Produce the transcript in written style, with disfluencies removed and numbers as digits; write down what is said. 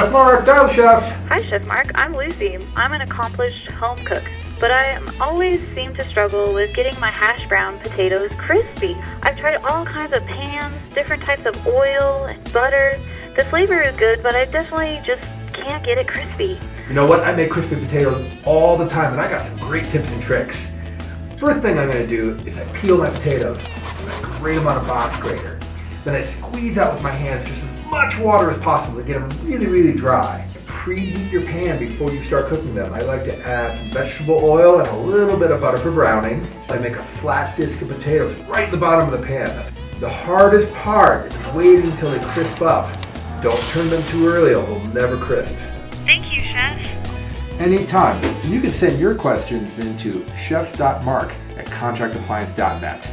Chef Mark, dial chef. Hi, Chef Mark. I'm Lucy. I'm an accomplished home cook, but I always seem to struggle with getting my hash brown potatoes crispy. I've tried all kinds of pans, different types of oil and butter. The flavor is good, but I definitely just can't get it crispy. You know what? I make crispy potatoes all the time, and I got some great tips and tricks. First thing I'm going to do is I peel my potatoes with a great amount of box grater. Then I squeeze out with my hands just as much water as possible to get them really, really dry. Preheat your pan before you start cooking them. I like to add some vegetable oil and a little bit of butter for browning. I make a flat disc of potatoes right in the bottom of the pan. The hardest part is waiting until they crisp up. Don't turn them too early or they'll never crisp. Thank you, Chef. Anytime. And you can send your questions into chef.mark@contractappliance.net.